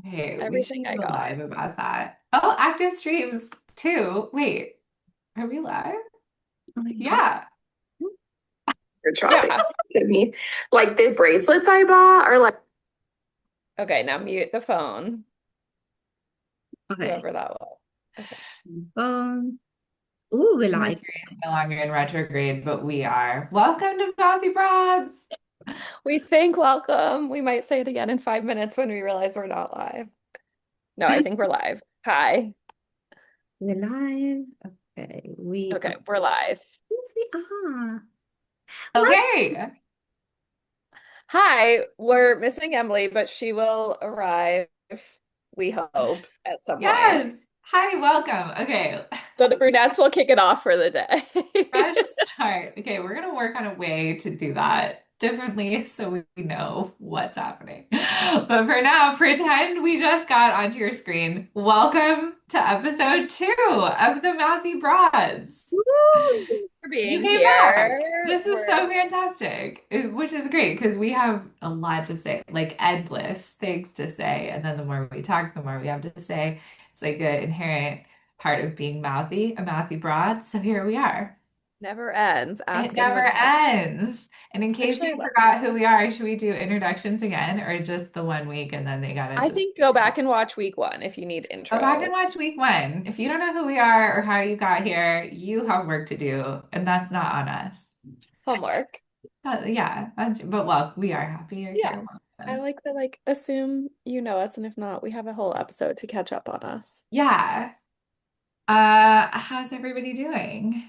Okay, we should Everything I do a got. live about that. Oh, active streams too. Wait, are we live? Oh my God. Yeah. You're dropping Yeah. me. Like the bracelets I bought are like, okay, now mute the phone, Okay. whoever that was. Okay. Ooh, we're live. Mercury is no longer in retrograde, but we are. Welcome to Mouthy Broads. We think welcome. We might say it again in 5 minutes when we realize we're not live. No, I think we're live. Hi. We're live. Okay. We are. Okay, we're live. Yes, we are. What? Okay. Hi, we're missing Emily, but she will arrive, we hope, at some point. Yes. Hi, welcome. Okay. So the brunettes will kick it off for the day. Fresh start. Okay, we're gonna work on a way to do that differently so we know what's happening. But for now, pretend we just got onto your screen. Welcome to episode 2 of the Mouthy Broads. Woo! For You being came back. here. This is We're so fantastic, which is great because we have a lot to say, like endless things to say. And then the more we talk, the more we have to say. It's like an inherent part of being mouthy, a mouthy broad. So here we are. never ends. It Ask never anyone else. ends. And in case Actually, you forgot who we are, should we do introductions again or just the one week and then they gotta I just think go back and watch week one if you need go back and intro. watch week 1. If you don't know who we are or how you got here, you have work to do, and that's not on us. Homework. Yeah, but well, we are happy you're Yeah. here. I like to assume you know us, and if not, we have a whole episode to catch up on us. Yeah. How's everybody doing?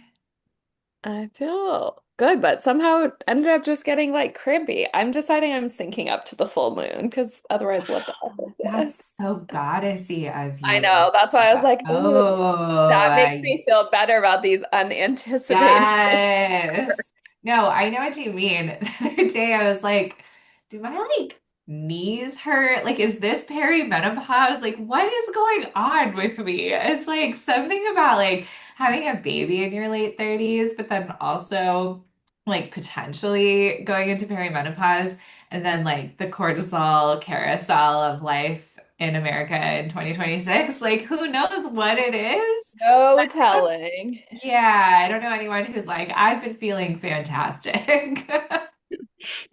I feel good, but somehow ended up just getting crampy. I'm deciding I'm syncing up to the full moon because otherwise, what the F is this? That's so goddessy of I you. know. That's why I was like, ooh, that makes Oh, me feel better about these unanticipated. yes. No, I know what you mean. The other day I was like, do my knees hurt? Like, is this perimenopause? Like, what is going on with me? It's like something about like having a baby in your late 30s, but then also like potentially going into perimenopause and then like the cortisol carousel of life in America in 2026. Like, who knows what it is? No telling. Yeah, I don't know anyone who's like, I've been feeling fantastic.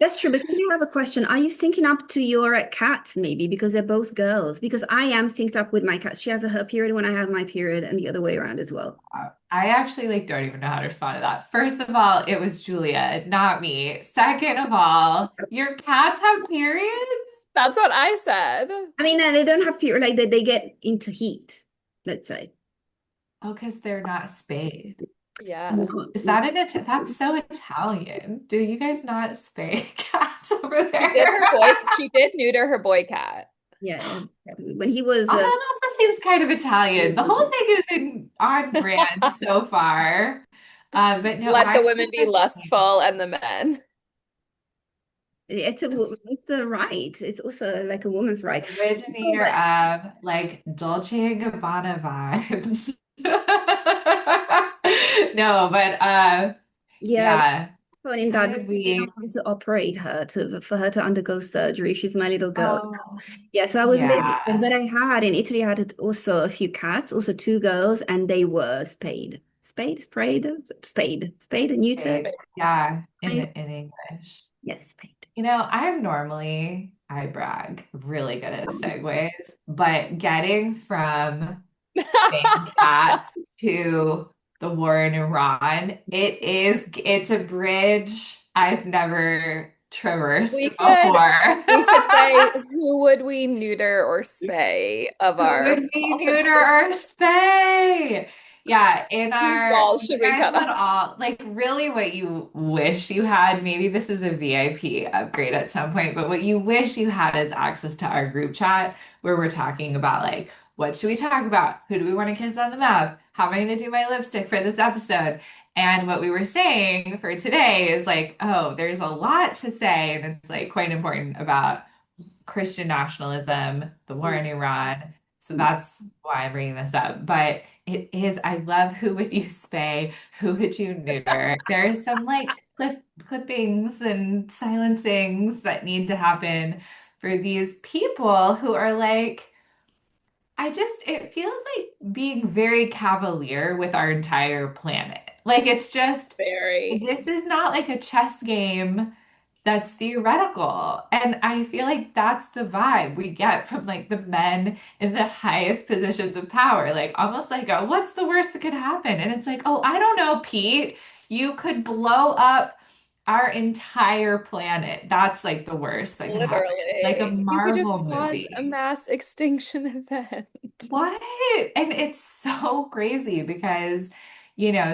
That's true. Because I have a question. Are you syncing up to your cats, maybe? Because they're both girls. Because I am synced up with my cat. She has her period when I have my period, and the other way around as well. I actually like don't even know how to respond to that. First of all, it was Julia, not me. Second of all, your cats have periods? That's what I said. I mean, they don't have period, like they get into heat, let's say. Oh, because they're not spayed. Yeah. No, Is that that's so Italian. Do you guys not spay cats over She did neuter her boy cat. yeah. When he was, That also seems kind of Italian. The whole thing is on brand so far. But no, Let the my women be lustful and the men. it's a right. It's also like a woman's right. Oh, originator but of like Dolce and Gabbana vibes. No, but yeah, yeah. in How that did they don't we? want to operate her to for her to undergo surgery. She's my little girl. Oh, Yeah, so I was little, yeah. but I had in Italy, I had also a few cats, also two girls, and they were spayed, and neutered. Yeah, Right. in English. Yes, spayed. I brag, really good at segues, but getting from Spain cats to the war in Iran, it's a bridge I've never traversed We could before. we could say who would we neuter or spay of Who our would we neuter politics? or spay? Yeah, Whose balls you should we guys cut would off? all like really what you wish you had. Maybe this is a VIP upgrade at some point, but what you wish you had is access to our group chat where we're talking about like, what should we talk about? Who do we want to kiss on the mouth? How am I going to do my lipstick for this episode? And what we were saying for today is like, oh, there's a lot to say, and it's like quite important about Christian nationalism, the war in Iran. So that's why I'm bringing this up. But I love who would you spay? Who would you neuter? There are some like clippings and silencings that need to happen for these people who are like it feels like being very cavalier with our entire planet. Like it's just, Very. this is not like a chess game that's theoretical. And I feel like that's the vibe we get from like the men in the highest positions of power. Like almost like a, what's the worst that could happen? And it's like, oh, I don't know, Pete. You could blow up our entire planet. That's like the worst that could happen. Like a Literally. You could just Marvel cause a movie. mass extinction event. What? And it's so crazy because,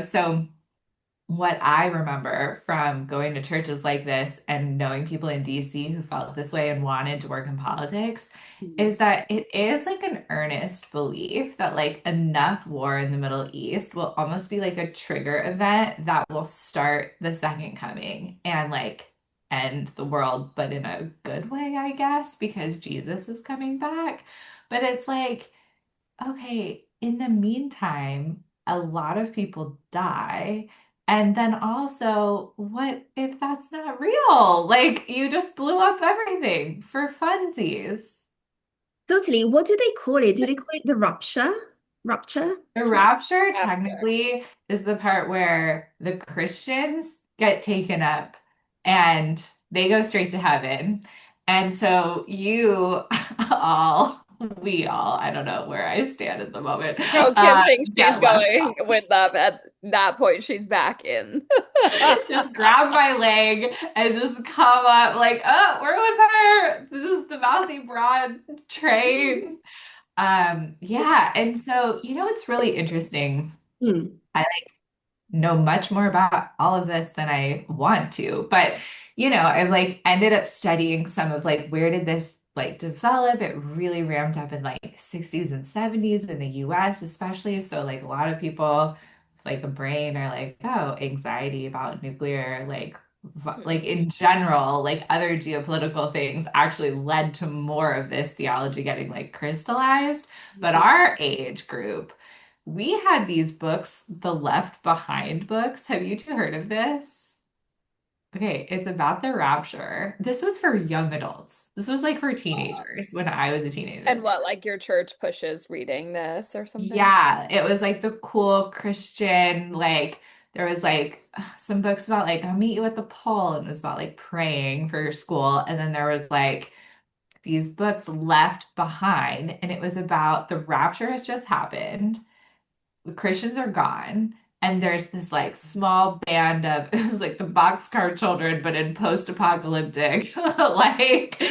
so what I remember from going to churches like this and knowing people in DC who felt this way and wanted to work in politics Mm. is that it is like an earnest belief that like enough war in the Middle East will almost be like a trigger event that will start the second coming and like end the world, but in a good way, I guess, because Jesus is coming back. But it's like, okay, in the meantime, a lot of people die. And then also, what if that's not real? Like, you just blew up everything for funsies. Totally. What do they call it? Do they call it the rupture? Rupture? The rapture After. technically is the part where the Christians get taken up and they go straight to heaven. And so you all, we all, I don't know where I stand at the moment, No, Kim thinks she's get left going with them. At that point, she's back in. just grab my leg and just come up like, oh, we're with her. This is the Mouthy Broad train. Yeah. And so, it's really interesting. Hmm. I know much more about all of this than I want to. But, I've like ended up studying some of like where did this like develop? It really ramped up in like 60s and 70s in the US, especially. So like a lot of people with like a brain are like, oh, anxiety about nuclear, like Mhm. in general, like other geopolitical things actually led to more of this theology getting like crystallized. But our age group, we had these books, the Left Behind books. Have you two heard of this? Okay, it's about the rapture. This was for young adults. This was like for teenagers when I was a And teenager. what, like your church pushes reading this or something? Yeah, it was like the cool Christian, like there was like some books about like I'll meet you at the pole and it was about like praying for your school. And then there was like these books left behind and it was about the rapture has just happened, the Christians are gone, and there's this like small band of it was like the Boxcar Children, but in post-apocalyptic like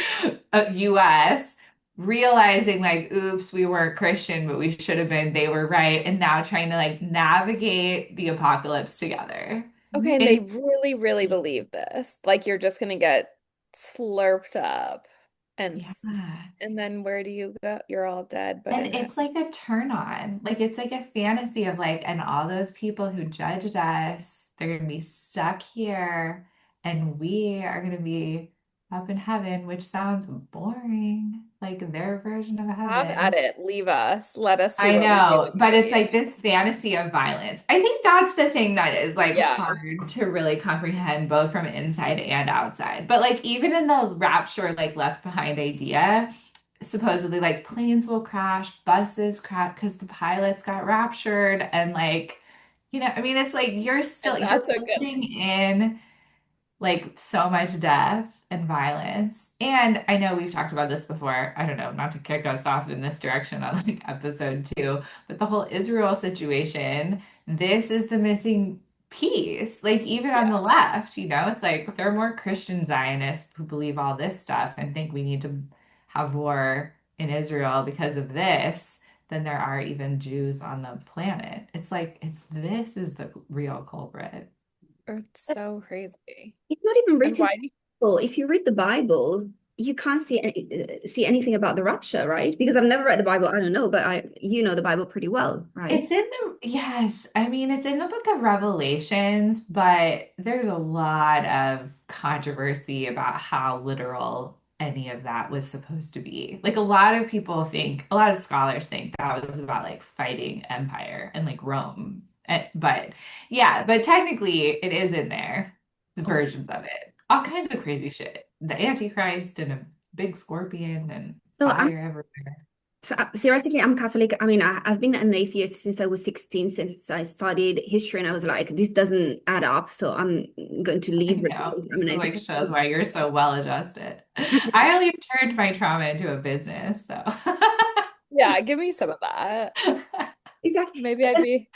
US, realizing like, oops, we weren't Christian, but we should have been. They were right, and now trying to like navigate the apocalypse together. Okay, and they And really, really believe this. Like you're just gonna get slurped up and yeah. and then where do you go? You're all dead, but And in it's heaven. like a turn on. Like it's like a fantasy of like, and all those people who judged us, they're gonna be stuck here, and we are gonna be up in heaven, which sounds boring, like their version of Have at heaven. it. Leave us. Let us see I what we do know, with but the it's baby. like this fantasy of violence. I think that's the thing that is like Yeah. hard to really comprehend both from inside and outside. But like even in the rapture, like left behind idea, supposedly like planes will crash, buses crash because the pilots got raptured and like, I mean, it's like And you're that's a good building in like so much death and violence. And I know we've talked about this before. I don't know, not to kick us off in this direction on like episode 2, but the whole Israel situation, this is the missing piece. Like even on yeah. the left, it's like if there are more Christian Zionists who believe all this stuff and think we need to have war in Israel because of this, than there are even Jews on the planet. It's like this is the real culprit. It's so crazy. It's not even And written in why do the Bible. If you read the Bible, you can't see anything about the rapture, right? Because I've never read the Bible. I don't know, but you know the Bible pretty well, right? It's in yes, I mean, it's in the book of Revelations, but there's a lot of controversy about how literal any of that was supposed to be. Like, a lot of scholars think that was about like fighting empire and like Rome. But yeah, but technically it is in there, the Oh. versions of it. All kinds of crazy shit. The Antichrist and a big scorpion and So I'm fire everywhere. So theoretically, I'm Catholic. I mean, I've been an atheist since I was 16, since I studied history, and I was like, this doesn't add up. So I'm going to I leave know. religion. I'm This an is like shows atheist. why you're so well adjusted. I only turned my trauma into a business, so. Yeah, give me some of that. Exactly. Maybe I'd be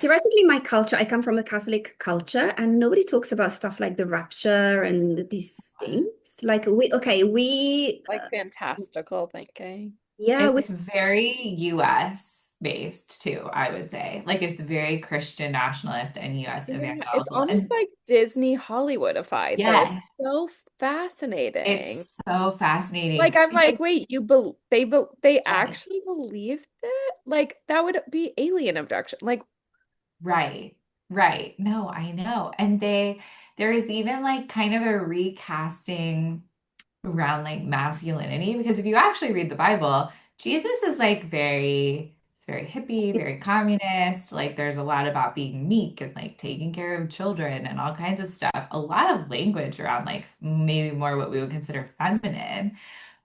Theoretically, my culture, I come from a Catholic culture, and nobody talks about stuff like the rapture and these things. Like like fantastical thinking. yeah, we, It's very US based too, I would say. Like it's very Christian nationalist and US Yeah, it's evangelical. almost And like Disney Hollywoodified, though. yeah, It's so fascinating. it's so Like fascinating I'm because like, wait, they right, actually believed it? Like that would be alien abduction. Like, right, right. No, I know. And there is even like kind of a recasting around like masculinity because if you actually read the Bible, Jesus is like it's very hippie, very communist. Like there's a lot about being meek and like taking care of children and all kinds of stuff. A lot of language around like maybe more what we would consider feminine.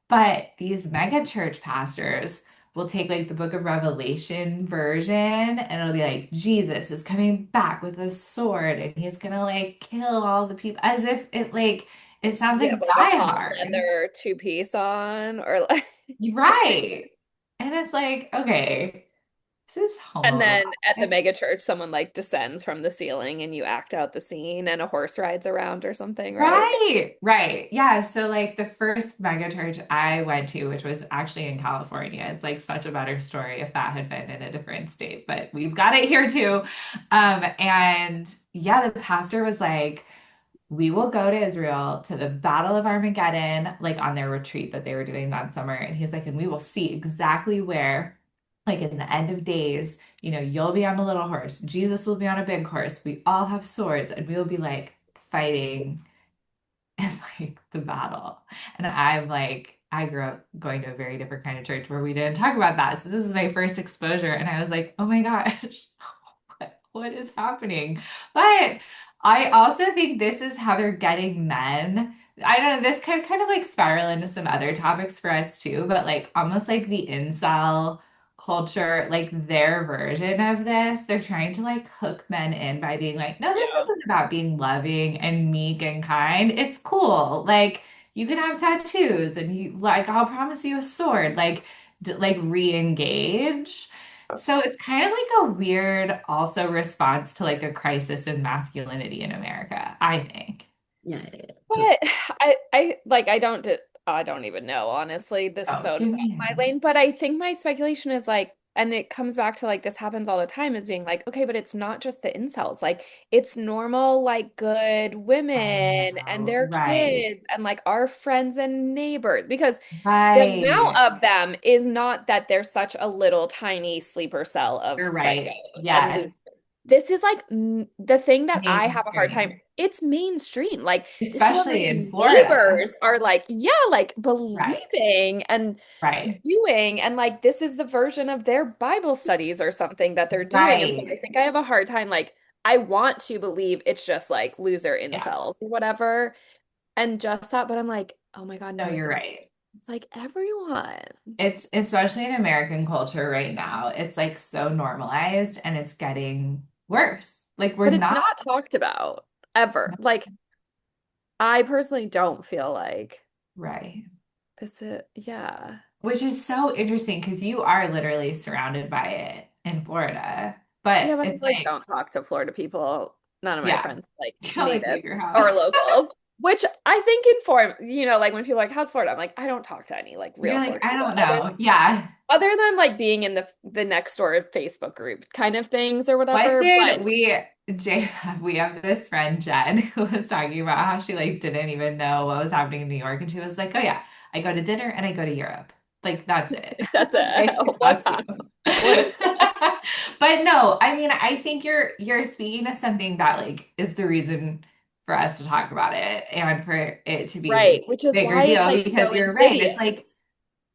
But these mega church pastors will take like the book of Revelation version and it'll be like Jesus is coming back with a sword and he's gonna like kill all the people as if it sounds does he like have like a Die pawn Hard. leather two-piece on? Or like Right. And it's like, okay, this is and then at the homoerotic. mega church, someone like descends from the ceiling and you act out the scene and a horse rides around or something, right? Right, right. Yeah. So like the first mega church I went to, which was actually in California, it's like such a better story if that had been in a different state, but we've got it here too. And yeah, the pastor was like, we will go to Israel to the Battle of Armageddon, like on their retreat that they were doing that summer. And he's like, and we will see exactly where, like in the end of days, you'll be on a little horse, Jesus will be on a big horse, we all have swords, and we will be like fighting in like the battle. And I'm like, I grew up going to a very different kind of church where we didn't talk about that. So this is my first exposure. And I was like, oh my gosh, what is happening? But I also think this is how they're getting men. I don't know, this could kind of like spiral into some other topics for us too, but like almost like the incel culture, like their version of this, they're trying to like hook men in by being like, no, this Yeah. isn't about being loving and meek and kind. It's cool. Like you can have tattoos and you like I'll promise you a sword. Like like re-engage. So it's kind of like a weird also response to like a crisis in masculinity in America, I think. yeah, yeah, yeah, But I don't even know, honestly. This is Oh, so not give me a my minute. lane. But I think my speculation is like, and it comes back to like this happens all the time, is being like, okay, but it's not just the incels. Like it's normal, like good I women and know. their Right. kids and like our friends and neighbors. Because the amount Right. of them is not that there's such a little tiny sleeper cell of You're psychos right. and Yes. this is like the thing that I have a hard time. Mainstream, It's mainstream. Like this is what my especially in Florida. neighbors are like, yeah, like Right. believing and Right. doing. And like this is the version of their Bible studies or something that they're doing. And so I Right. think I have a hard time. Like I want to believe it's just like loser Yeah. incels or whatever. And just that, but I'm like, oh my God, No, no, you're right. it's like everyone. It's especially in American culture right now. It's like so normalized and it's getting worse. Like we're But it's not not talked about ever. Like I personally don't feel like right. this is, yeah. Which is so interesting because you are literally surrounded by it in Florida. Yeah, But but I it's like like, don't talk to Florida people. None of my yeah, friends like you're like native leave your or house. locals, which I think inform, like when people are like, how's Florida? I'm like, I don't talk to any like real You're like, Florida I people don't know. Yeah. other than like being in the next door Facebook group kind of things or What whatever. did But we have this friend Jen who was talking about how she like didn't even know what was happening in New York and she was like, "Oh yeah, I go to dinner and I go to Europe." Like that's it. that's It's like it. What's that's you. that? What is it? But no, I mean, I think you're speaking to something that like is the reason for us to talk about it and for it to be Right, a which is bigger why it's deal like because so you're right. It's insidious. like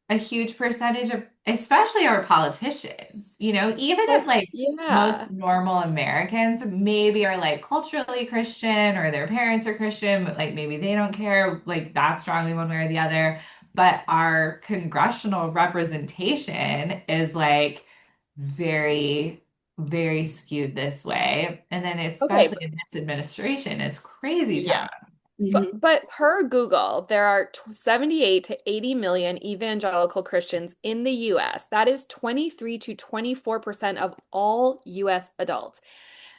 a huge percentage of, especially our politicians, even if Well, like most yeah. normal Americans maybe are like culturally Christian or their parents are Christian, but like maybe they don't care like that strongly one way or the other. but our congressional representation is like very, very skewed this way. And then Okay, especially in this administration, it's crazy yeah. town. Mhm. But per Google, there are 78 to 80 million evangelical Christians in the US. That is 23 to 24% of all US adults.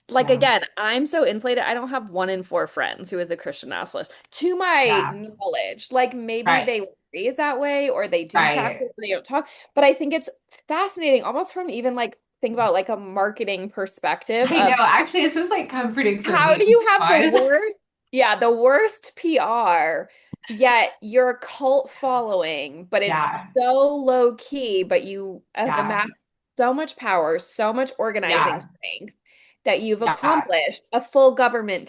Like Yeah, again, I'm so insulated. I don't have one in four friends who is a Christian nationalist. To my yeah, knowledge, like maybe right, they were raised that way or they do practice, right. but they don't talk. But I think it's fascinating, almost from even like think about like a marketing perspective I know. of Actually, this is like comforting for how do me you have the because, worst, yeah, the worst PR, yet you're a cult following, but it's yeah, so low key, but you have yeah, amassed so much power, so much organizing yeah, strength that you've yeah. accomplished a full government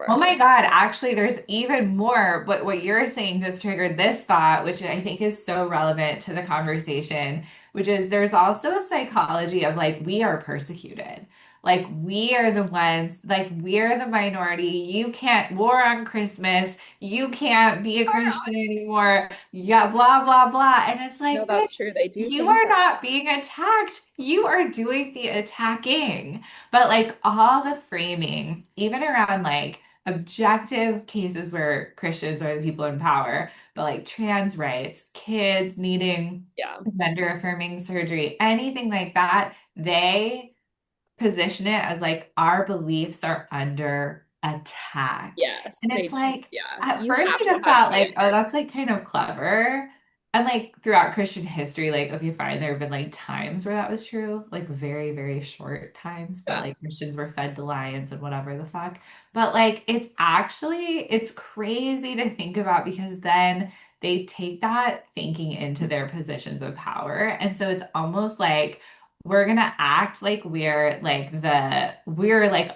Oh my takeover. God, actually, there's even more. But what you're saying just triggered this thought, which I think is so relevant to the conversation, which is there's also a psychology of like, we are persecuted. Like, we are the ones, like, we're the minority. You can't, war on Christmas. You can't be a Christian anymore. Yeah, blah, blah, blah. And it's No, like, that's bitch, true. They do you think are that. not being attacked. You are doing the attacking. But like, all the framing, even around like, objective cases where Christians are the people in power, but like trans rights, kids needing Yeah. gender affirming surgery, anything like that, they position it as like our beliefs are under attack. Yes, And they it's do. like, Yeah. at You first have I to just have thought like, oh, standards. that's like kind of clever. And like throughout Christian history, like, okay, fine, there have been like times where that was true, like very, very short times, but Yeah. like Christians were fed to lions and whatever the fuck. But like it's actually it's crazy to think about because then they take that thinking into their positions of power. And so it's almost like we're gonna act like we're like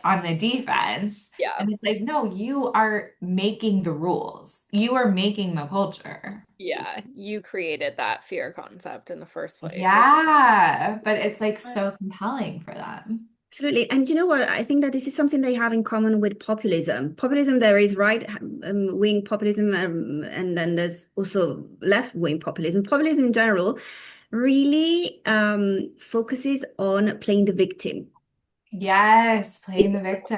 on the defense. Yeah. And it's like, no, you are making the rules. You are making the culture. Yeah. You created that fear concept in the first place. Like, Yeah, but it's like so compelling for them. Absolutely. And you know what? I think that this is something they have in common with populism. Populism, there is right wing populism, and then there's also left wing populism. Populism in general really focuses on playing the victim. Yes, playing the victim.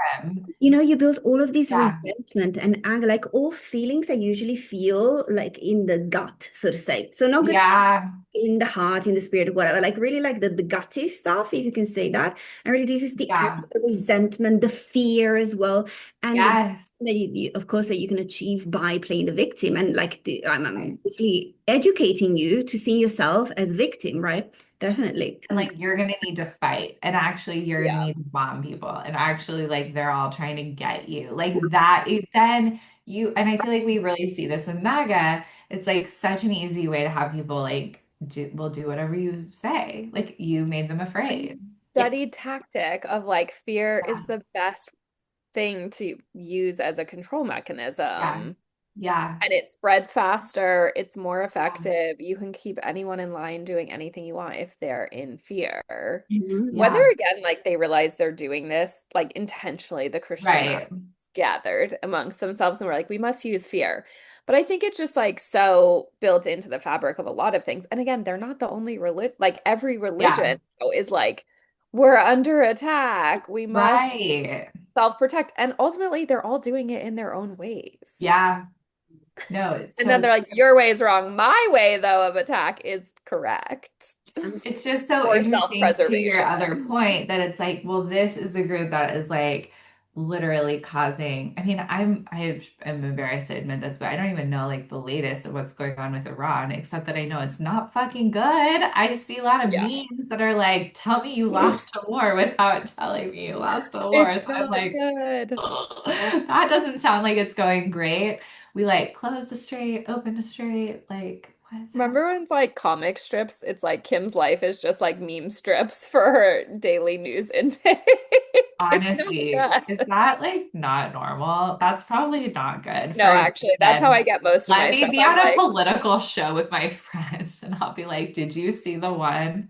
You know, you build all of this Yeah, resentment and anger, like all feelings I usually feel like in the gut, so to say. So not good feelings yeah, in the heart, in the spirit, whatever, like really like the gutty stuff, if you can say that. And really this is the anger, yeah, the resentment, the fear as well. And yes. that of course, that you can achieve by playing the victim. And like I'm Right. basically educating you to see yourself as victim, right? Definitely. And like you're gonna need to fight, and actually you're gonna yeah. need to bomb people, and actually like they're all trying to get you. Like that, then you and I feel like we really see this with MAGA. It's like such an easy way to have people like will do whatever you say. Like you made them afraid. Yeah. Studied tactic of like fear is Yes. the best thing to use as a control Yeah. mechanism. Yeah. And it spreads faster, it's more Yeah. effective. You can keep anyone in line doing anything you want if they're in fear. Mhm. Whether Yeah. again, like they realize they're doing this, like intentionally, the Christian Right. masses gathered amongst themselves and were like, we must use fear. But I think it's just like so built into the fabric of a lot of things. And again, they're not the only religion, like every Yeah. religion is like, we're under attack. We must Right. self-protect. And ultimately, they're all doing it in their own ways. Yeah. No, it's And so then they're like, your way is wrong. My way, though, of attack is correct it's just so for interesting to your self-preservation. other point that it's like, well, this is the group that is like literally causing. I mean, I'm embarrassed to admit this, but I don't even know like the latest of what's going on with Iran, except that I know it's not fucking good. I see a lot of Yeah, memes that are like, tell me you lost a war without telling me you lost a war. it's So I'm not like, good. that doesn't sound like it's going great. We like closed a strait, opened a strait, like what is happening? Remember when it's like comic strips? It's like Kim's life is just like meme strips for her daily news intake. It's Honestly, not is good. that like not normal? That's probably not good No, for actually, that's how then I get most of let my me stuff. be I'm on a like, political show with my friends and I'll be like, did you see the one?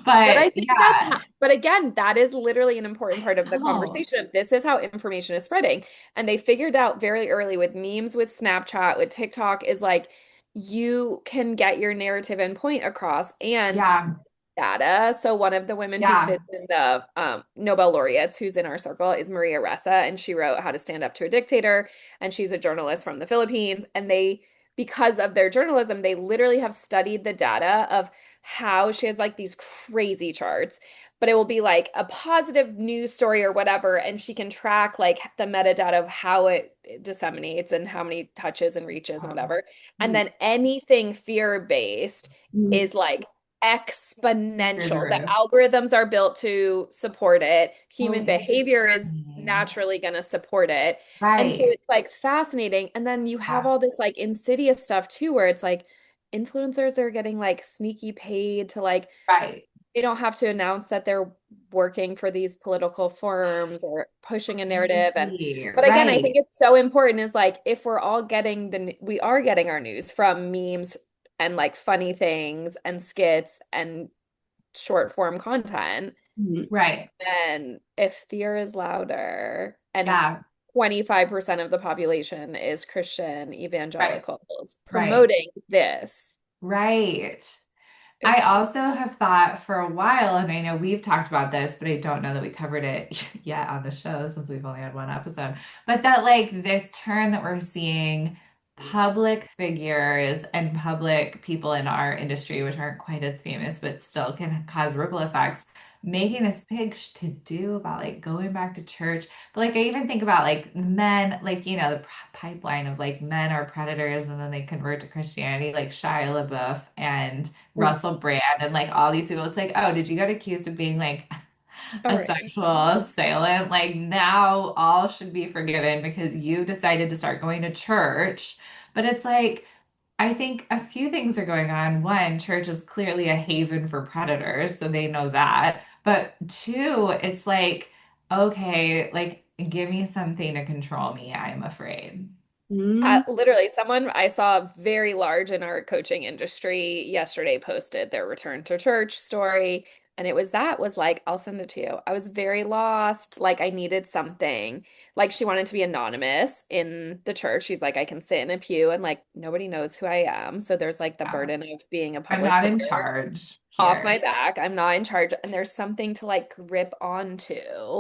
but I But think that's yeah, how, but again, that is literally an important part of the no. conversation of this is how information is spreading. And they figured out very early with memes, with Snapchat, with TikTok, is like you can get your narrative and point across and Yeah. data. So one of the women who Yeah. sits in the Nobel laureates who's in our circle is Maria Ressa, and she wrote How to Stand Up to a Dictator, and she's a journalist from the Philippines. And they, because of their journalism, they literally have studied the data of how she has like these crazy charts, but it will be like a positive news story or whatever, and she can track like the metadata of how it disseminates and how many touches and reaches and Um, whatever. And Mm, then anything fear-based mm, is like through the exponential. The roof. algorithms are built to support it. Oh, Human behavior is interesting. naturally going to support it. And so Right. it's like fascinating. And then you have Yeah. all this like insidious stuff too, where it's like influencers are getting like sneaky paid to like, Right. they don't have to announce that they're working for these political firms or pushing a narrative. And Crazy. but again, I think Right. it's so important is like if we're all getting we are getting our news from memes and like funny things and skits and short form content, mm, Right. then if fear is louder and Yeah. 25% of the population is Christian Right. evangelicals Right. promoting this, Right. I it's also have thought for a while, and I know we've talked about this, but I don't know that we covered it yet on the show since we've only had one episode. But that, like, this turn that we're seeing public figures and public people in our industry, which aren't quite as famous, but still can cause ripple effects, making this big to do about like going back to church. But like, I even think about like men, like, the pipeline of like men are predators and then they convert to Christianity, like Shia LaBeouf and mm, Russell Brand and like all these people. It's like, oh, did you get accused of being like all a right. sexual assailant? Like now all should be forgiven because you decided to start going to church. But it's like, I think a few things are going on. One, church is clearly a haven for predators, so they know that. But two, it's like, okay, like give me something to control me. I'm afraid. mm. Literally, someone I saw very large in our coaching industry yesterday posted their return to church story. And it was that was like, I'll send it to you. I was very lost. Like, I needed something. Like, she wanted to be anonymous in the church. She's like, I can sit in a pew and like nobody knows who I am. So there's like the Yeah. burden of being a I'm public not in figure charge off my here. back. I'm not in charge. And there's something to like grip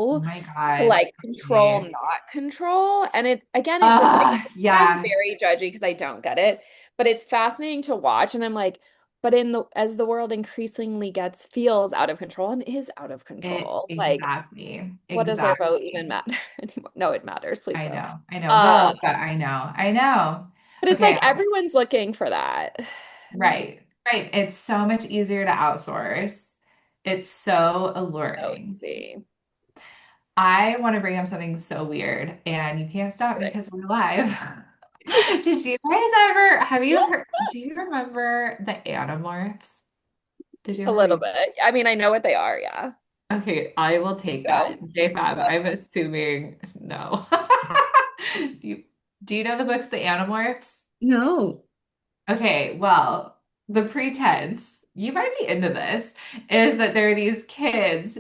Oh onto my to God. like control, Me. not control. And it again, it just I'm Yeah. very judgy because I don't get it, but it's fascinating to watch. And I'm like, but in the as the world increasingly feels out of control and is out of It control, like exactly. what does our vote even Exactly. matter anymore? No, it matters. Please I vote. know. I know. Uh, Vote, but I know. I know. but it's Okay. like everyone's looking for that. Right. Right. It's so much easier to outsource. It's so So alluring. easy. I want to bring up something so weird, and you can't stop me because we're live. Did you guys ever, have you heard, do you remember the Animorphs? Did you A ever little read? bit. I mean, I know what they are, yeah. Okay, I will I take that. don't. JFab, But I'm assuming no. Do you, do you know the books, The Animorphs? No. Okay, well, the pretense, you might be into this, is that there are these kids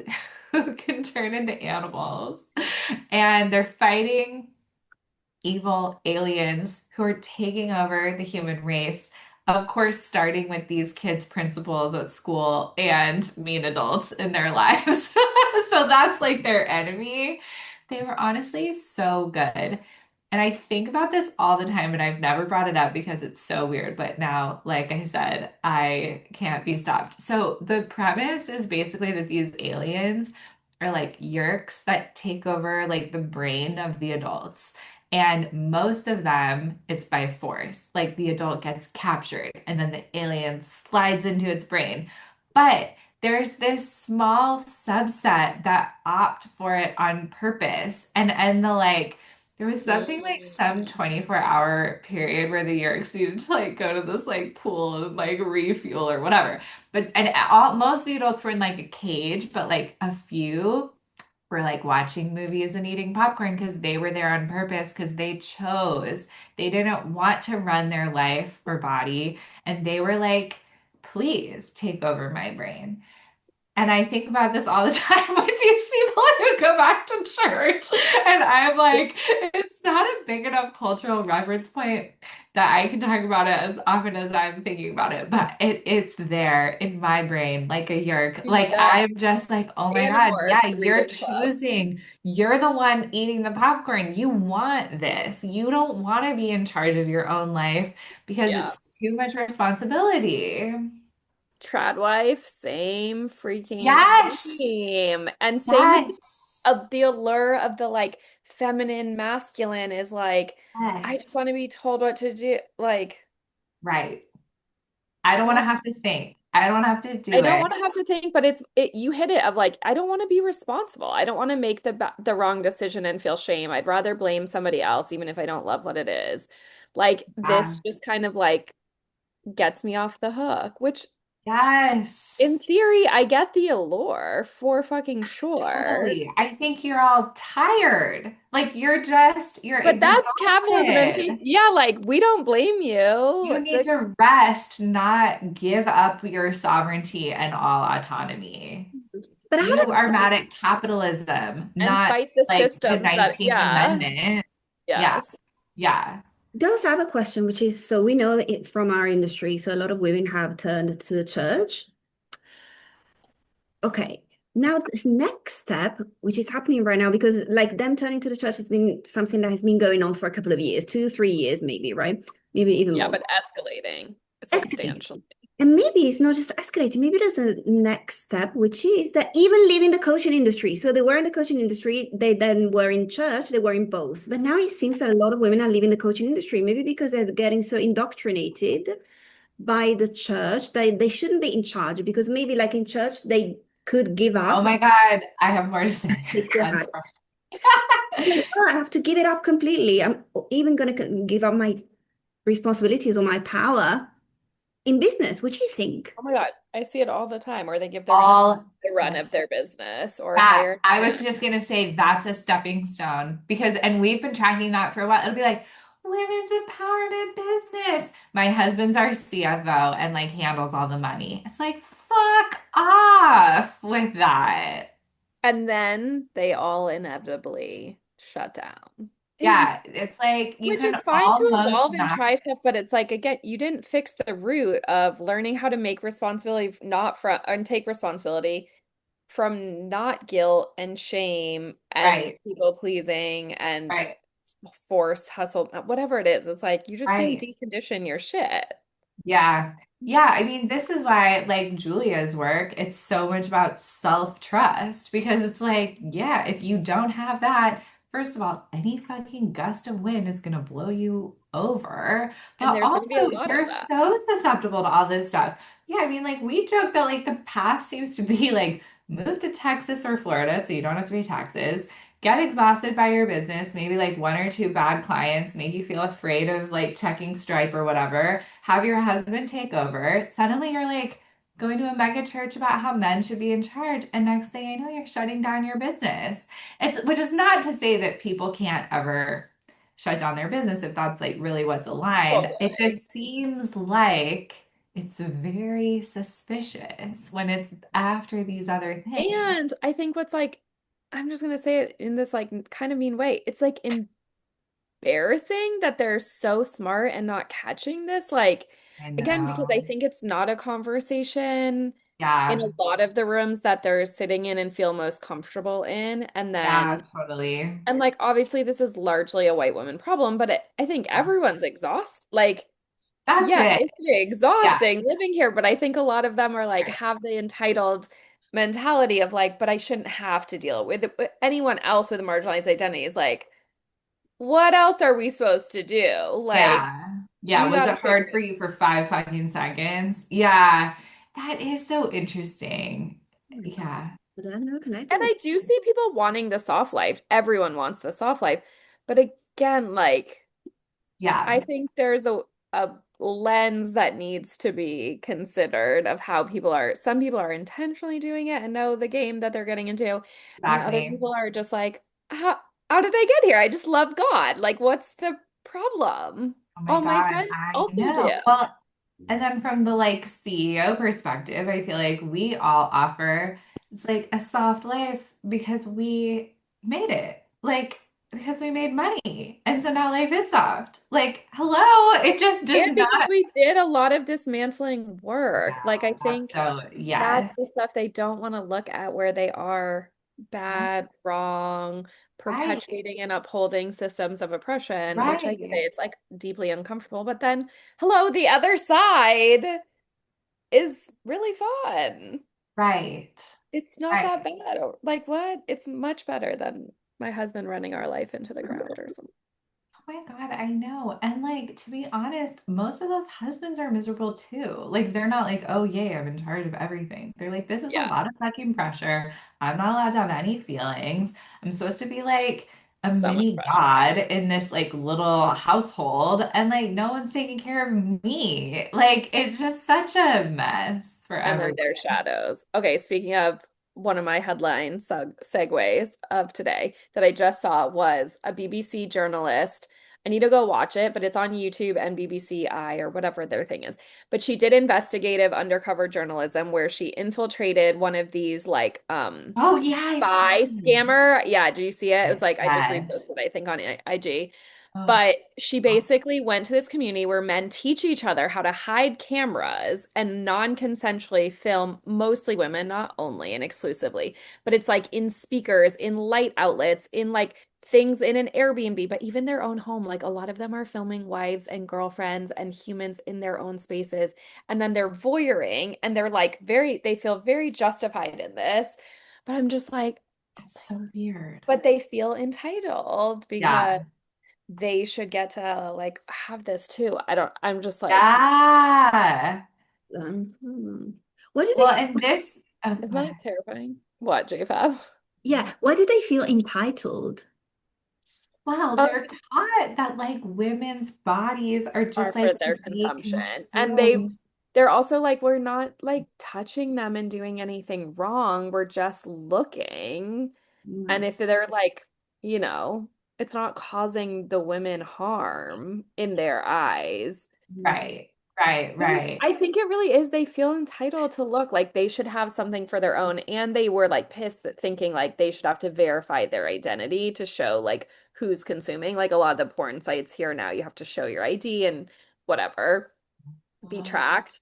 who can turn into animals and they're fighting evil aliens who are taking over the human race. Of course, starting with these kids' principals at school and mean adults in their lives. So that's like their enemy. They were honestly so good. And I think about this all the time, and I've never brought it up because it's so weird. But now, like I said, I can't be stopped. So the premise is basically that these aliens are like yerks that take over like the brain of the adults. And most of them, it's by force. Like the adult gets captured and then the alien slides into its brain. But there's this small subset that opt for it on purpose. And the like, there was something like some mm, 24-hour period where the Yerks needed to like go to this like pool and like refuel or whatever. But and most of the adults were in like a cage, but like a few were like watching movies and eating popcorn because they were there on purpose because they chose. They didn't want to run their life or body. And they were like, please take over my brain. And I think about this all the time with these people who go back to church. And I'm like, it's not a big enough cultural reference point that I can talk about it as often as I'm thinking about it. But it's there in my brain like a yerk. Like Yeah. I'm just like, oh my And God, more yeah, to read you're in club. choosing. You're the one eating the popcorn. You want this. You don't want to be in charge of your own life because Yeah. it's too much responsibility. Trad wife, same freaking Yes. same. And same with Yes. the allure of the like feminine masculine is like, I just Yes. want to be told what to do. Like, Right. I don't want oh, to have to think. I don't have to I do don't it. want to have to think, but you hit it of like, I don't want to be responsible. I don't want to make the wrong decision and feel shame. I'd rather blame somebody else, even if I don't love what it is. Like Yeah. this just kind of like gets me off the hook, which in Yes. theory, I get the allure for fucking sure. Totally. I think you're all tired. Like you're But that's capitalism. And exhausted. yeah, like we don't blame you. You need to rest, not give up your sovereignty and all autonomy. But I have You are a mad at capitalism, and not fight the like the systems that, 19th yeah, Amendment. Yeah. yes. Yeah. does have a question, which is so we know it from our industry, so a lot of women have turned to the church. Okay. Now, this next step, which is happening right now, because like them turning to the church has been something that has been going on for a couple of years, 2, 3 years, maybe, right? Maybe even Yeah, more. but escalating Escalating. substantially. And maybe it's not just escalating. Maybe there's a next step, which is that even leaving the coaching industry. So they were in the coaching industry, they then were in church, they were in both. But now it seems that a lot of women are leaving the coaching industry, maybe because they're getting so indoctrinated by the church that they shouldn't be in charge because maybe like in church they could give Oh up. my God. I have more to say. They still That's had like, oh, I have to give it up completely. I'm even going to give up my responsibilities or my power in business. What do you think? Oh my God, I see it all the time, or they give their husband all the run the of their business or that. hire I was him. just gonna say that's a stepping stone because, and we've been tracking that for a while. It'll be like women's empowerment business. My husband's our CFO and like handles all the money. It's like, fuck off with that. And then they all inevitably shut down. Yeah, it's like you Which can is fine to almost evolve and not, try stuff, but it's like again, you didn't fix the root of learning how to make responsibility not from and take responsibility from not guilt and shame and right, people pleasing and right, force, hustle, whatever it is. It's like you just didn't right. decondition your shit. Yeah. Yeah. I mean, this is why, like Julia's work, it's so much about self-trust because it's like, yeah, if you don't have that, first of all, any fucking gust of wind is going to blow you over. And But there's going to also, be a lot of you're that. so susceptible to all this stuff. Yeah. I mean, like, we joke that, like, the path seems to be like, move to Texas or Florida so you don't have to pay taxes. Get exhausted by your business, maybe like one or two bad clients make you feel afraid of like checking Stripe or whatever. Have your husband take over. Suddenly you're like going to a mega church about how men should be in charge. And next thing I know, you're shutting down your business. It's which is not to say that people can't ever shut down their business if that's like really what's aligned. It Totally. just seems like it's very suspicious when it's after these other things. And I think what's like, I'm just going to say it in this like kind of mean way. It's like embarrassing that they're so smart and not catching this. Like, I again, because I know. think it's not a conversation in Yeah. a lot of the rooms that they're sitting in and feel most comfortable in. Yeah, totally. And like, obviously, this is largely a white woman problem, but I think Yeah. everyone's exhausted. Like, That's yeah, it. it's Yeah. exhausting living here, but I think a lot of them are like, Right. have the entitled mentality of like, but I shouldn't have to deal with anyone else with a marginalized identity is like, what else are we supposed to do? Like, Yeah. Yeah. you Was got it to figure hard for it. you for 5 fucking seconds? Yeah. That is so interesting. Oh my God. Yeah. But I've never connected And with I do see people wanting the soft life. Everyone wants the soft life. But again, like, Yeah. I think there's a lens that needs to be considered of how people are. Some people are intentionally doing it and know the game that they're getting into, and other Exactly. people are just like, how did I get here? I just love God. Like, what's the problem? Oh my All my God. friends I also do. know. Well, And then from the like CEO perspective, I feel like we all offer it's like a soft life because we made it. Like because we made money. And so now life is soft. Like, hello, it just does And because not. we did a lot of dismantling work. Yeah, Like, I that's think so that's yes. the stuff they don't want to look at where they are Right, bad, wrong, right, perpetuating and upholding systems of oppression, which I get it, right, it's like deeply uncomfortable. But then, hello, the other side is really fun. right, It's not that right. bad. Like, what? It's much better than my husband running our life into the ground or something. Oh my God, I know. And like to be honest, most of those husbands are miserable too. Like they're not like, oh yay, I'm in charge of everything. They're like, this is a Yeah, lot of fucking pressure. I'm not allowed to have any feelings. I'm supposed to be like a so much mini pressure. god in this like little household, and like no one's taking care of me. Like it's just such a mess for And then everyone. their shadows. Okay, speaking of one of my headline segues of today that I just saw was a BBC journalist. I need to go watch it, but it's on YouTube and BBC I or whatever their thing is. But she did investigative undercover journalism where she infiltrated one of these like Oh yeah, I saw spy scammer. Yeah, do you see it? It was it. like I just Yes. reposted, I think, on IG. Oh, But she basically went to this community where men teach each other how to hide cameras and non-consensually film mostly women, not only and exclusively, but it's like in speakers, in light outlets, in like things in an Airbnb, but even their own home. Like a lot of them are filming wives and girlfriends and humans in their own spaces. And then they're voyeuring and they're like they feel very justified in this. But I'm just like, that's so weird. but they feel entitled because Yeah. they should get to like have this too. I'm just like, Yeah. Hmm. What do Well, they, and this, oh, isn't go ahead. that terrifying? What, JFab? yeah, why do they feel entitled? Well, Um, they're taught that like women's bodies are are just for like to their be consumption. And consumed. they're also like, we're not like touching them and doing anything wrong. We're just looking. And Mm. if they're like, you know, it's not causing the women harm in their eyes. Mm. Right, right, Like, right. I think it really is. They feel entitled to look like they should have something for their own. And they were like pissed that thinking like they should have to verify their identity to show like who's consuming. Like a lot of the porn sites here now, you have to show your ID and whatever, be tracked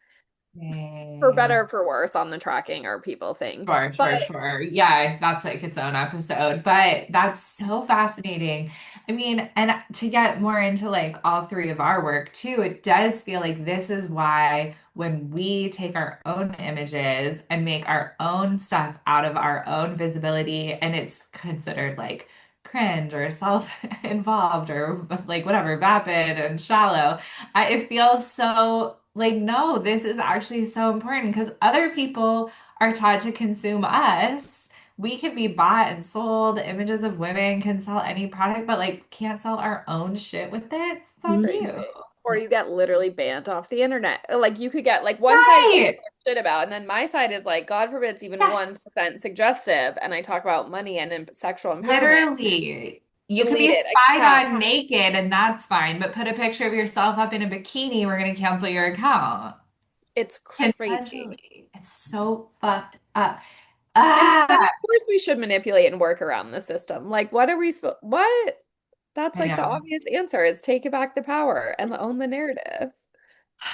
for Okay. better or for worse on the tracking or people things. Sure, But sure, sure. Yeah, that's like its own episode, but that's so fascinating. I mean, and to get more into like all three of our work too, it does feel like this is why when we take our own images and make our own stuff out of our own visibility, and it's considered like cringe or self-involved or like whatever, vapid and shallow, it feels so like, no, this is actually so important because other people are taught to consume us. We can be bought and sold. Images of women can sell any product, but like can't sell our own shit with it. Fuck crazy. you. Or you get literally banned off the internet. Like you could get like one side is like Right. shit about, and then my side is like, God forbid it's even Yes. 1% suggestive. And I talk about money and sexual empowerment. Literally. You could Delete be it, spied account. on naked and that's fine, but put a picture of yourself up in a bikini, we're going to cancel your account. It's crazy. Consensually. It's so fucked up. And so then Ah, of course we should manipulate and work around the system. Like what are we supposed what? That's I like the know. obvious answer is take back the power and own the narrative.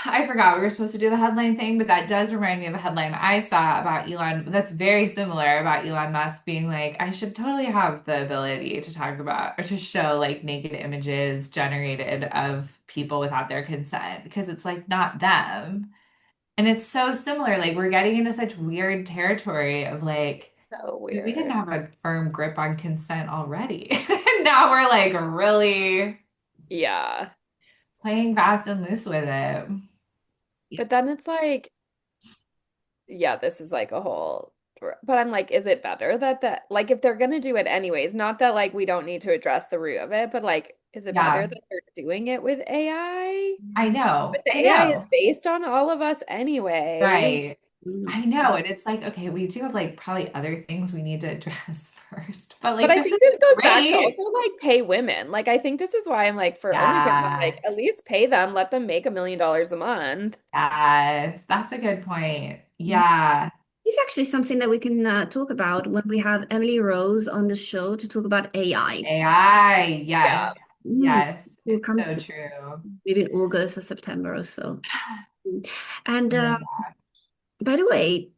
I forgot we were supposed to do the headline thing, but that does remind me of a headline I saw about Elon that's very similar about Elon Musk being like, I should totally have the ability to talk about or to show like naked images generated of people without their consent because it's like not them. And it's so similar. Like we're getting into such weird territory of like, So dude, we didn't weird. have a firm grip on consent already. Now we're like really Yeah. playing fast and loose with it. Yeah. But then it's like yeah, this is like a whole, but I'm like, is it better that like if they're gonna do it anyways, not that like we don't need to address the root of it, but like, is it better Yeah, that they're doing it with AI? I But know. the I AI is know. based on all of us anyway. Right. Mm. I know. And it's like, okay, we do have like probably other things we need to address first, but But like, I this think is this goes back to great. also like pay women. Like I think this is why I'm like for OnlyFans, I'm Yeah. like at least pay them, let them make $1 million a month. Yes. That's a good point. Yeah. It's actually something that we can talk about when we have Emily Rose on the show to talk about AI. AI. Yeah. Yes. Mm. Yes. Who It's comes so true. maybe in August or September or so. Mm. And Oh my by the way,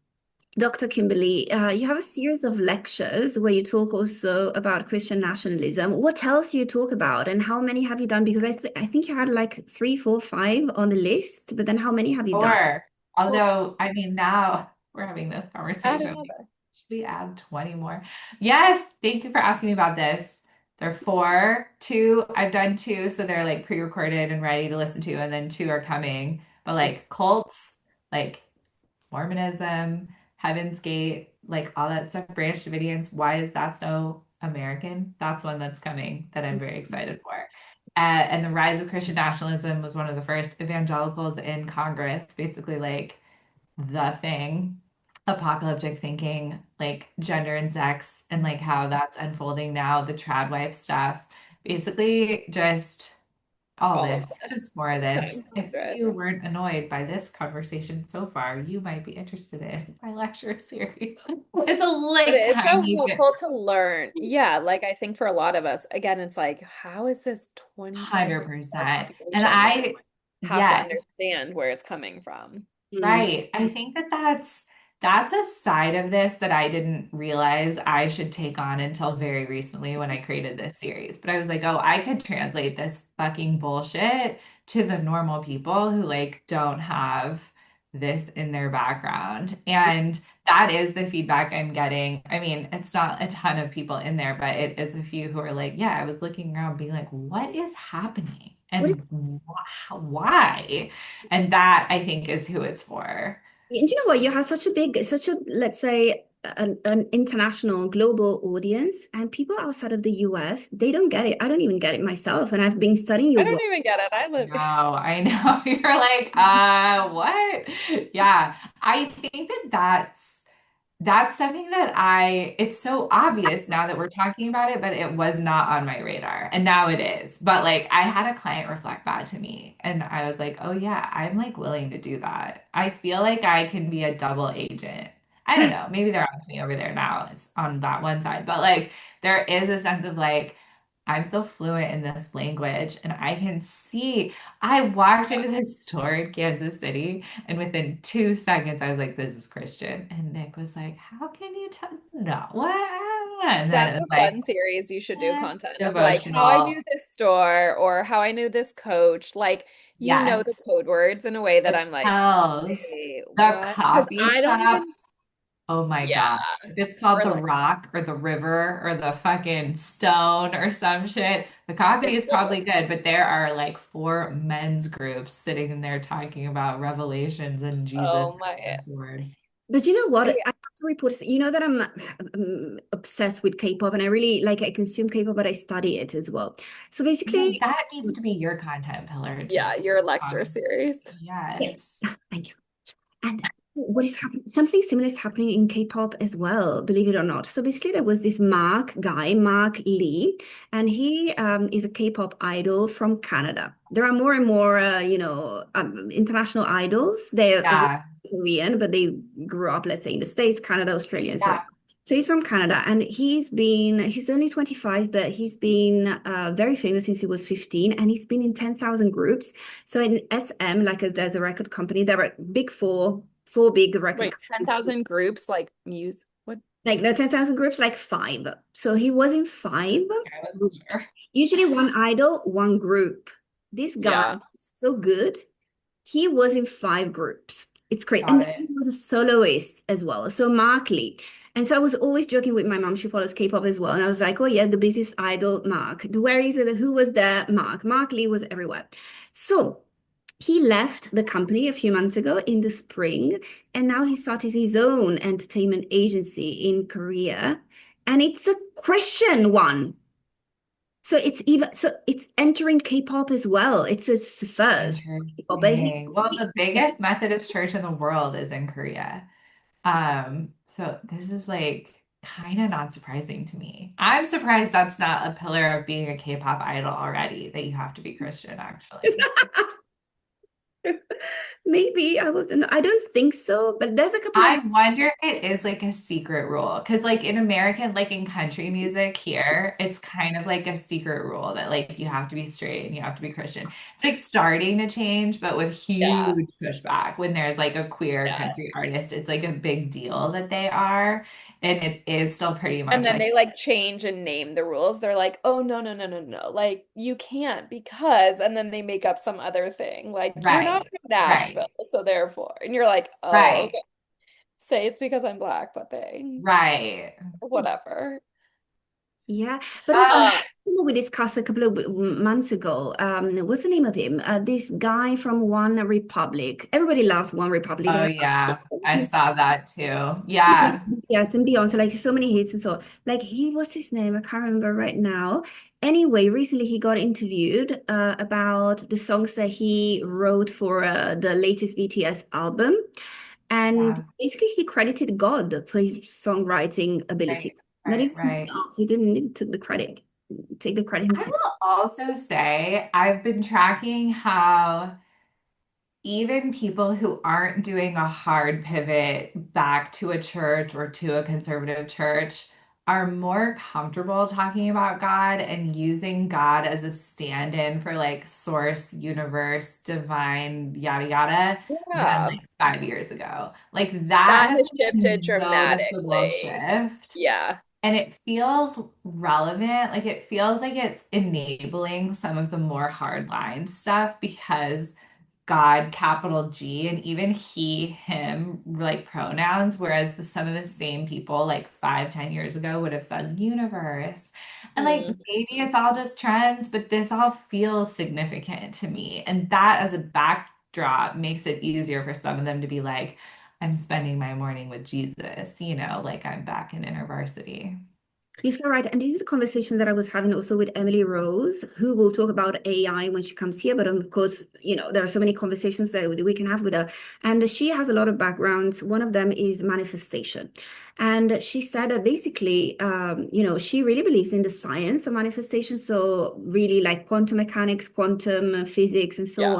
Dr. Kimberly, you have a series of lectures where you talk also about Christian nationalism. What else do you talk about, and how many have you done? Because I think you had like three, four, five on the list, but then how many have you done? Or, Well, although, I mean, now we're having this Add conversation. another. Should we add 20 more? Yes. Thank you for asking me about this. There are four, two, I've done two, so they're like pre-recorded and ready to listen to, and then two are coming. But like cults, like Mormonism, Heaven's Gate, like all that stuff, Branch Davidians, why is that so American? That's one that's coming that I'm very excited for. And the rise of Christian nationalism was one of the first evangelicals in Congress, basically like the thing, apocalyptic thinking, like gender and sex, and like how that's unfolding now, the trad wife stuff. Basically, just all All of this, this. just more of this. Time If 100. you weren't annoyed by this conversation so far, you might be interested in my lecture series. It's a But like it's so tiny bit, helpful to learn. Yeah, like I think for a lot of us, again, it's like, how is this 25% of our 100%. And population? Like, I, have to yes, understand where it's coming from. mm, right. I think that that's a side of this that I didn't realize I should take on until very recently when I created this series. But I was like, oh, I could translate this fucking bullshit to the normal people who like don't have this in their background. And that is the feedback I'm getting. I mean, it's not a ton of people in there, but it is a few who are like, yeah, I was looking around being like, what is happening? what is And why? And that I think is who it's for. And you know what? You have such a, let's say, an international, global audience, and people outside of the US, they don't get it. I don't even get it myself. And I've been studying I your don't work. even get it. I live. No, I know. You're like, what? Yeah. I think that that's something that it's so obvious now that we're talking about it, but it was not on my radar. And now it is. But like I had a client reflect that to me and I was like, oh yeah, I'm like willing to do that. I feel like I can be a double agent. I don't know. Maybe they're on to me over there now. It's on that one side. But like there is a sense of like, I'm so fluent in this language and I can see I walked into this store in Kansas City and within 2 seconds, I was like, this is Christian. And Nick was like, how can you tell? No, what? And then That's it was a like, fun series you should do content of like how I knew devotional. this store or how I knew this coach. Like, you know the Yes. code words in a way that The I'm like, tells, wait, the what? Because coffee I don't shops. even, Oh my yeah. God. If it's called Or the like, Rock or the River or the fucking Stone or some shit, the coffee is probably good, but there are like four men's groups sitting in there talking about revelations and Jesus oh my, and this word. But you know what? I yeah, have to report, you know that I'm obsessed with K-pop, and I really like, I consume K-pop, but I study it as well. So No, basically, that needs to be your content pillar to yeah, your lecture um, series. yeah, yes. thank you. And what is happening? Something similar is happening in K-pop as well, believe it or not. So basically, there was this Mark guy, Mark Lee, and he is a K-pop idol from Canada. There are more and more, international idols. They're Yeah. Korean, but they grew up, let's say, in the States, Canada, Australia, and so on. Yeah. So he's from Canada, and he's only 25, but he's been very famous since he was 15, and he's been in 10,000 groups. So in SM, there's a record company, there are four big record Wait, companies. 10,000 groups, like muse, what? Like no 10,000 groups, like five. So he was in five I wasn't groups. sure. Usually one idol, one group. This guy Yeah. is so good. He was in five groups. It's great. And Got then it. he was a soloist as well. So Mark Lee. And so I was always joking with my mom. She follows K-pop as well. And I was like, oh yeah, the busiest idol, Mark. Where is it? Who was there? Mark. Mark Lee was everywhere. So he left the company a few months ago in the spring, and now he started his own entertainment agency in Korea. And it's a Christian one. So it's entering K-pop as well. It's first. K-pop, but Interesting. Well, the biggest Methodist church in the world is in Korea. So this is like kind of not surprising to me. I'm surprised that's not a pillar of being a K-pop idol already, that you have to be Christian, actually. Maybe I don't think so, but there's a couple of I wonder if it is like a secret rule. Because like in American, like in country music here, it's kind of like a secret rule that like you have to be straight and you have to be Christian. It's like starting to change, but with Yeah. huge pushback. When there's like a queer Yeah. country artist, it's like a big deal that they are. And it is still pretty And much then like, they like change and name the rules. They're like, oh, no, no, no, no, no. Like, you can't because, and then they make up some other thing. Like, you're not right, from Nashville, right, so therefore. And you're like, oh, right, okay. Say it's because I'm black, but thanks. right. Whatever. Yeah, but also Uh, we discussed a couple of months ago. What's the name of him? This guy from One Republic. Everybody loves One Republic. oh They're yeah, I he's saw that too. yes, Yeah. yes, and Beyonce, like so many hits and so like he what's his name? I can't remember right now. Anyway, recently he got interviewed about the songs that he wrote for the latest BTS album. And Yeah. basically he credited God for his songwriting ability. Right, Not right, even right. himself. He didn't take the credit. Take the credit I himself. will also say I've been tracking how even people who aren't doing a hard pivot back to a church or to a conservative church are more comfortable talking about God and using God as a stand-in for like source, universe, divine, yada yada, than Yeah. like 5 years ago. Like that That has has been shifted a noticeable dramatically. shift. Yeah. And it feels relevant. Like it feels like it's enabling some of the more hardline stuff because God, capital G, and even he, him, like pronouns, whereas some of the same people like 5, 10 years ago would have said universe. And like Mhm. maybe it's all just trends, but this all feels significant to me. And that as a backdrop makes it easier for some of them to be like, I'm spending my morning with Jesus, like I'm back in InterVarsity. You're so right. And this is a conversation that I was having also with Emily Rose, who will talk about AI when she comes here. But of course, there are so many conversations that we can have with her. And she has a lot of backgrounds. One of them is manifestation. And she said that basically, she really believes in the science of manifestation. So really like quantum mechanics, quantum physics, and so on. Yeah.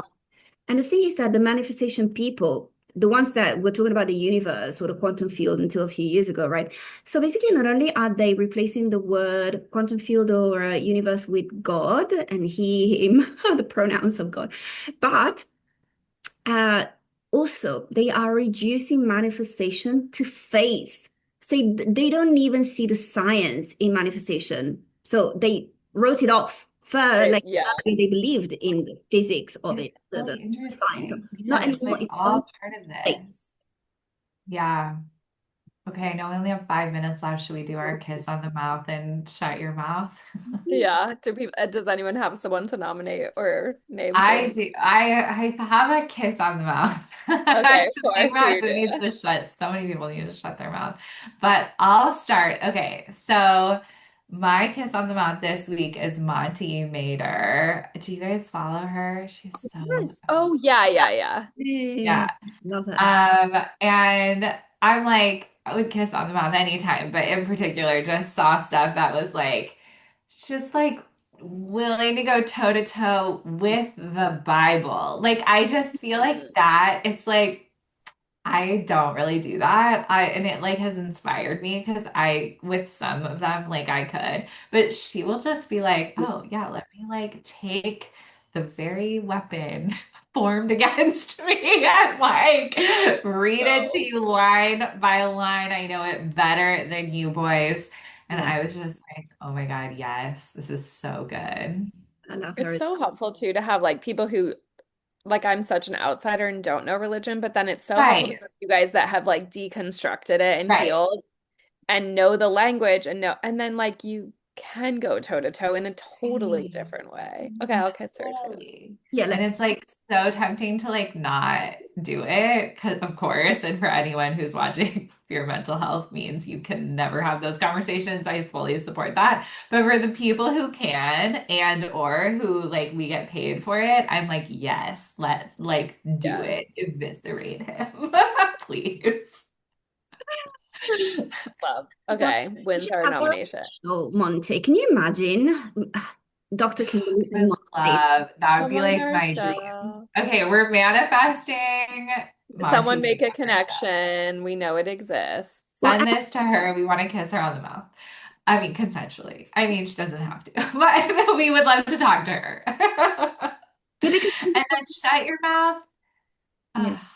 And the thing is that the manifestation people, the ones that were talking about the universe or the quantum field until a few years ago, right? So basically, not only are they replacing the word quantum field or universe with God and he, him, the pronouns of God, but uh, also they are reducing manifestation to faith. Say they don't even see the science in manifestation. So they wrote it off for Right. like Yeah. they believed in the physics of It's it, the really science. So interesting. not Yeah, it's anymore. like It's only all part of faith. this. Yeah. Okay, I know we only have 5 minutes left. Should we do our kiss on the mouth and shut your mouth? Yeah. Does anyone have someone to nominate or name for I me? do. I have a kiss on the mouth. Okay, of Actually, course my you who do. needs to shut. So many people need to shut their mouth. But I'll start. Okay, so my kiss on the mouth this week is Monty Mader. Do you guys follow her? She's so Yes. Oh, yeah, yeah, yeah. Yeah. yeah. Love her. And I'm like, I would kiss on the mouth anytime, but in particular, just saw stuff that was like, just like willing to go toe to toe with the Bible. Like, I just feel like Mhm. that. It's like, I don't really do that. And it like has inspired me because with some of them, like I could, but she will just be like, oh yeah, let me like take the very weapon formed against me and like read it to So, you line by line. I know it better than you boys. And Yeah. I was just like, oh my God, yes, this is so good. I love it's her. so helpful too to have like people who like I'm such an outsider and don't know religion, but then it's so helpful to Right, have you guys that have like deconstructed it and right. healed and know the language and know and then like you can go toe to toe in a totally Right. different way. Okay, I'll kiss her too. Totally. Yeah, And let's. it's like so tempting to like not do it, 'cause of course. And for anyone who's watching, your mental health means you can never have those conversations. I fully support that. But for the people who can and or who like we get paid for it, I'm like, yes, let like do Yeah. it. Eviscerate him, please. Love. Well, Okay, we wins should our have our own nomination. show, Monty. Can you imagine Dr. Kimberly I and would Monty? love that would Come be on like our my dream. show. Okay, we're manifesting Someone Monty make being a on our show. connection. We know it exists. Well, Send this to her. We want to kiss her on the mouth. I mean, consensually. I mean, she doesn't have to, but we would love to talk to her. yeah, because And then shut your mouth. yeah. Ah,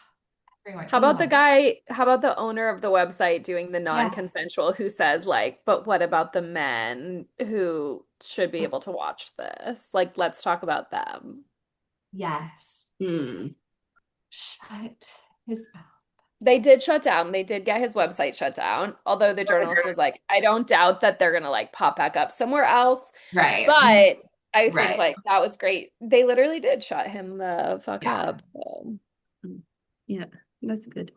everyone, How about the Elon. guy, how about the owner of the website doing the Yeah. non-consensual who says like, but what about the men who should be able to watch this? Like, let's talk about them. Yes. Hmm. Shut his mouth. They did shut down. They did get his website shut down. Although the journalist was like, I don't doubt that they're gonna like pop back up somewhere else. Right. But I think Right. like that was great. They literally did shut him the fuck Yeah. up. So Mm. Yeah, that's good.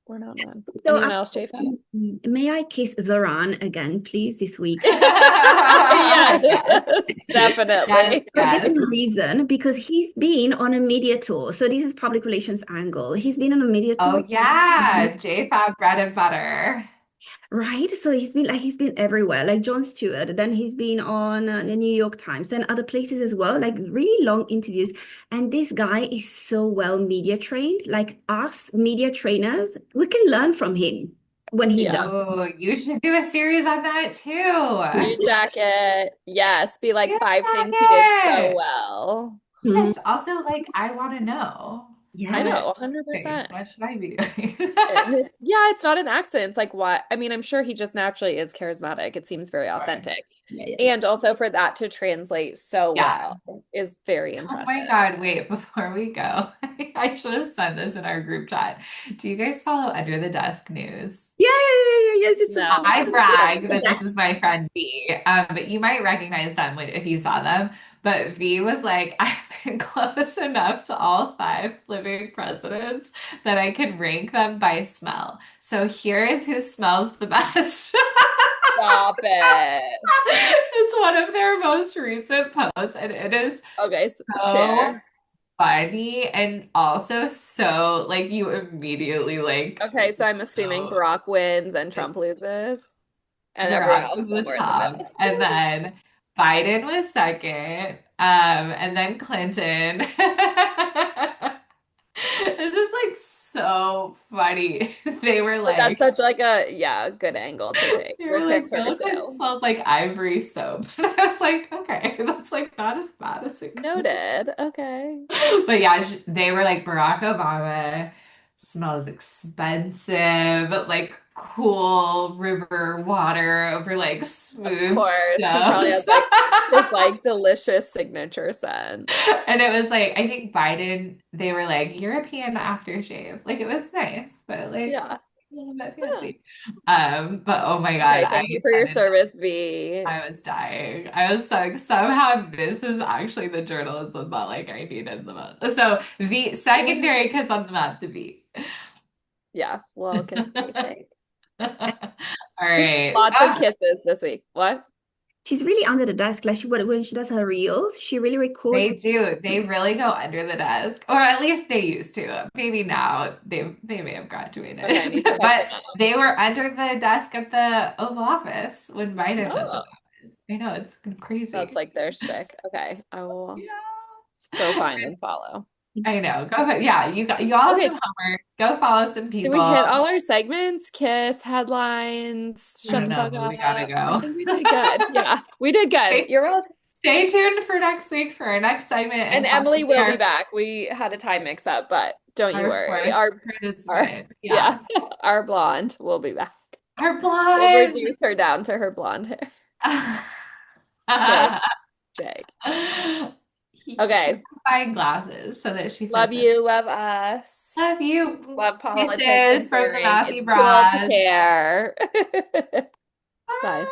we're not mad. So, Anyone else, JFab? may I kiss Zoran again, please, this week? Yes, Yes. Yes. definitely. For a Yes. different reason, because he's been on a media tour. So this is public relations angle. He's been on a media Oh tour, yeah. JFab bread and butter. right? So he's been everywhere, like Jon Stewart. Then he's been on the New York Times and other places as well, like really long interviews. And this guy is so well media trained. Like us media trainers, we can learn from him when he Yeah. does. Oh, you should do a series on that too. News jacket. Yes. Be like Yes, five things he did so Saget. well. Mhm. Yes. Also, like, I want to know I Yeah. know, what, okay, 100%. what should I be doing? And it's, yeah, it's not an accent. It's like what I mean, I'm sure he just naturally is charismatic. It seems very Right. authentic. Yeah, yeah, yeah. And also for that to translate so Yeah. well is very Oh impressive. my God, wait, before we go, I should have sent this in our group chat. Do you guys follow Under the Desk News? Yeah, yeah, yeah, yeah, yes. No. I brag that this That. is my friend V, but you might recognize them if you saw them. But V was like, I've been close enough to all five living presidents that I can rank them by smell. So here is who smells the best. Stop it. It's one of their most recent posts, and it is Okay, so share. funny and also so like you immediately like Okay, so I'm assuming so Barack wins and Trump it's loses, and everyone Barack else was the somewhere in the top, middle. and then Biden was second, and then Clinton. It's just like so funny. They were But that's like, such like a yeah, good angle to take. they We'll were like, kiss her Milliken too. smells like ivory soap. And I was like, okay, that's like not as bad as it could. Noted. Okay. But yeah, they were like Barack Obama smells expensive, like cool river water over like Of smooth course. He probably stones. has like this like delicious signature scent. And it was like, I think Biden, they were like European aftershave. Like it was nice, but like a Yeah. little bit Yeah. fancy. But oh my God, Okay, I thank you for your sent it. service, V. I was dying. I was like, somehow this is actually the journalism that like I needed the most. So the secondary kiss on the mouth to beat. Yeah, well, kiss me. Thanks. All right. Lots of Ah, kisses this week. What? She's really under the desk. Like when she does her reels, she really records. they do. They really go under the desk, or at least they used to. Maybe now they may have Okay, I graduated, need to check but them out. they were under the desk at the Oval Office when Biden was in Oh, office. I know it's that's crazy. like their shtick. Okay, I will Yeah. go find and follow. I know. Go ahead. Yeah, you all have Okay, some homework. Go follow some did we people. hit all our segments? Kiss, headlines, I shut don't the know, fuck but we gotta up. I go. think we did good. Yeah, we did good. Stay, You're welcome. stay tuned for next week for our next segment And and Emily possibly will be back. We had a time mix up, but don't you our worry. fourth Our participant. Yeah. yeah, our blonde will be back. Our We'll blonde. reduce her down to her blonde hair. Jake, Jake. She's Okay. buying glasses so that she Love fits in. you, love us. Love you. Love politics Kisses and from the caring. Mouthy It's cool to Broads. care. Bye. Bye.